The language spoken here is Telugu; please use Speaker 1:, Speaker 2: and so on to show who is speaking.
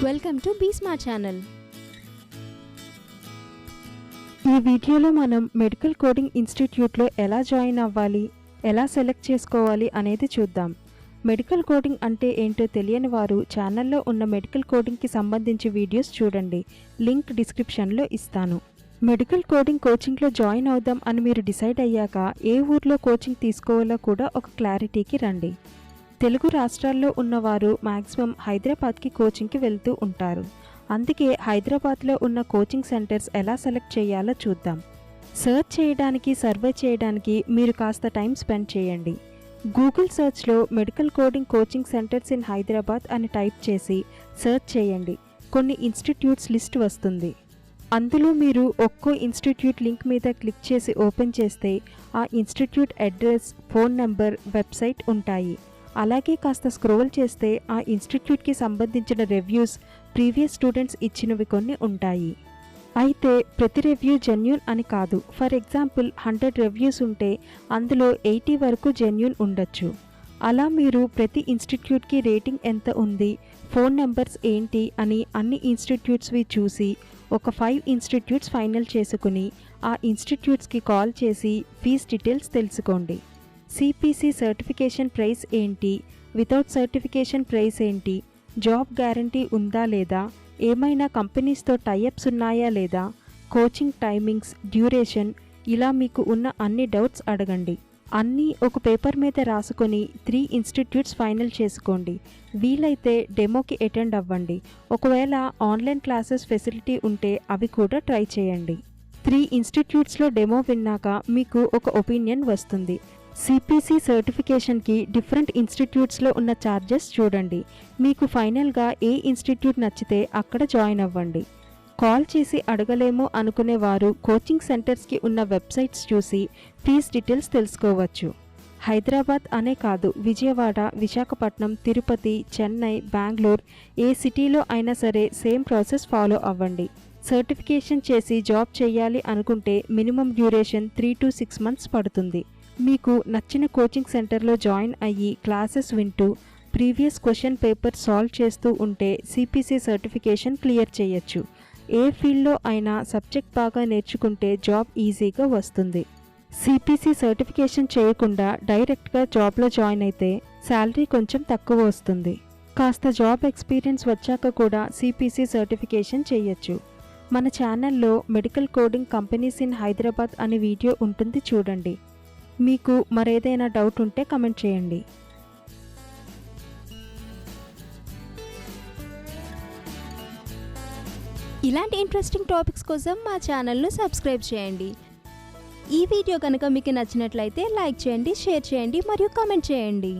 Speaker 1: Welcome to be smart channel.
Speaker 2: ఈ వీడియోలో మనం మెడికల్ కోడింగ్ ఇన్స్టిట్యూట్లో ఎలా జాయిన్ అవ్వాలి, ఎలా సెలెక్ట్ చేసుకోవాలి అనేది చూద్దాం. మెడికల్ కోడింగ్ అంటే ఏంటో తెలియని వారు ఛానల్లో ఉన్న మెడికల్ కోడింగ్కి సంబంధించి వీడియోస్ చూడండి. లింక్ డిస్క్రిప్షన్లో ఇస్తాను. మెడికల్ కోడింగ్ కోచింగ్లో జాయిన్ అవుదాం అని మీరు డిసైడ్ అయ్యాక ఏ ఊర్లో కోచింగ్ తీసుకోవాలో కూడా ఒక క్లారిటీకి రండి. తెలుగు రాష్ట్రాల్లో ఉన్నవారు మ్యాక్సిమం హైదరాబాద్కి కోచింగ్కి వెళ్తూ ఉంటారు. అందుకే హైదరాబాద్లో ఉన్న కోచింగ్ సెంటర్స్ ఎలా సెలెక్ట్ చేయాలో చూద్దాం. సర్చ్ చేయడానికి, సర్వే చేయడానికి మీరు కాస్త టైం స్పెండ్ చేయండి. గూగుల్ సర్చ్లో medical coding coaching centres in Hyderabad అని టైప్ చేసి సర్చ్ చేయండి. కొన్ని ఇన్స్టిట్యూట్స్ లిస్ట్ వస్తుంది. అందులో మీరు ఒక్కో ఇన్స్టిట్యూట్ లింక్ మీద క్లిక్ చేసి ఓపెన్ చేస్తే ఆ institute address, phone number, website ఉంటాయి. అలాగే కాస్త స్క్రోల్ చేస్తే ఆ ఇన్స్టిట్యూట్కి సంబంధించిన రివ్యూస్, ప్రీవియస్ స్టూడెంట్స్ ఇచ్చినవి కొన్ని ఉంటాయి. అయితే ప్రతి రివ్యూ జెన్యూన్ అని కాదు. ఫర్ ఎగ్జాంపుల్ 100 రివ్యూస్ ఉంటే అందులో 80 వరకు జెన్యూన్ ఉండొచ్చు. అలా మీరు ప్రతి ఇన్స్టిట్యూట్కి రేటింగ్ ఎంత ఉంది, ఫోన్ నెంబర్స్ ఏంటి అని అన్ని ఇన్స్టిట్యూట్స్వి చూసి ఒక 5 ఇన్స్టిట్యూట్స్ ఫైనల్ చేసుకుని ఆ ఇన్స్టిట్యూట్స్కి కాల్ చేసి ఫీజ్ డీటెయిల్స్ తెలుసుకోండి. సిపిసి సర్టిఫికేషన్ ప్రైస్ ఏంటి, వితౌట్ సర్టిఫికేషన్ ప్రైస్ ఏంటి, జాబ్ గ్యారంటీ ఉందా లేదా, ఏమైనా కంపెనీస్తో టైఅప్స్ ఉన్నాయా లేదా, కోచింగ్ టైమింగ్స్, డ్యూరేషన్, ఇలా మీకు ఉన్న అన్ని డౌట్స్ అడగండి. అన్నీ ఒక పేపర్ మీద రాసుకొని 3 ఇన్స్టిట్యూట్స్ ఫైనల్ చేసుకోండి. వీలైతే డెమోకి అటెండ్ అవ్వండి. ఒకవేళ ఆన్లైన్ క్లాసెస్ ఫెసిలిటీ ఉంటే అవి కూడా ట్రై చేయండి. 3 ఇన్స్టిట్యూట్స్లో డెమో విన్నాక మీకు ఒక ఒపీనియన్ వస్తుంది. సిపిసి సర్టిఫికేషన్కి డిఫరెంట్ ఇన్స్టిట్యూట్స్లో ఉన్న ఛార్జెస్ చూడండి. మీకు ఫైనల్గా ఏ ఇన్స్టిట్యూట్ నచ్చితే అక్కడ జాయిన్ అవ్వండి. కాల్ చేసి అడగలేము అనుకునేవారు కోచింగ్ సెంటర్స్కి ఉన్న వెబ్సైట్స్ చూసి ఫీజ్ డీటెయిల్స్ తెలుసుకోవచ్చు. హైదరాబాద్ అనే కాదు, విజయవాడ, విశాఖపట్నం, తిరుపతి, చెన్నై, బెంగళూరు, ఏ సిటీలో అయినా సరే సేమ్ ప్రాసెస్ ఫాలో అవ్వండి. సర్టిఫికేషన్ చేసి జాబ్ చేయాలి అనుకుంటే మినిమం డ్యూరేషన్ 3 to 6 months పడుతుంది. మీకు నచ్చిన కోచింగ్ సెంటర్లో జాయిన్ అయ్యి క్లాసెస్ వింటూ ప్రీవియస్ క్వశ్చన్ పేపర్ సాల్వ్ చేస్తూ ఉంటే సిపిసి సర్టిఫికేషన్ క్లియర్ చేయొచ్చు. ఏ ఫీల్డ్లో అయినా సబ్జెక్ట్ బాగా నేర్చుకుంటే జాబ్ ఈజీగా వస్తుంది. సిపిసి సర్టిఫికేషన్ చేయకుండా డైరెక్ట్గా జాబ్లో జాయిన్ అయితే శాలరీ కొంచెం తక్కువ వస్తుంది. కాస్త జాబ్ ఎక్స్పీరియన్స్ వచ్చాక కూడా సిపిసి సర్టిఫికేషన్ చేయొచ్చు. మన ఛానల్లో medical coding companies in Hyderabad అనే వీడియో ఉంటుంది, చూడండి. మీకు మరేదైనా డౌట్ ఉంటే కమెంట్ చేయండి.
Speaker 1: ఇలాంటి ఇంట్రెస్టింగ్ టాపిక్స్ కోసం మా ఛానల్ను సబ్స్క్రైబ్ చేయండి. ఈ వీడియో కనుక మీకు నచ్చినట్లయితే లైక్ చేయండి, షేర్ చేయండి మరియు కామెంట్ చేయండి.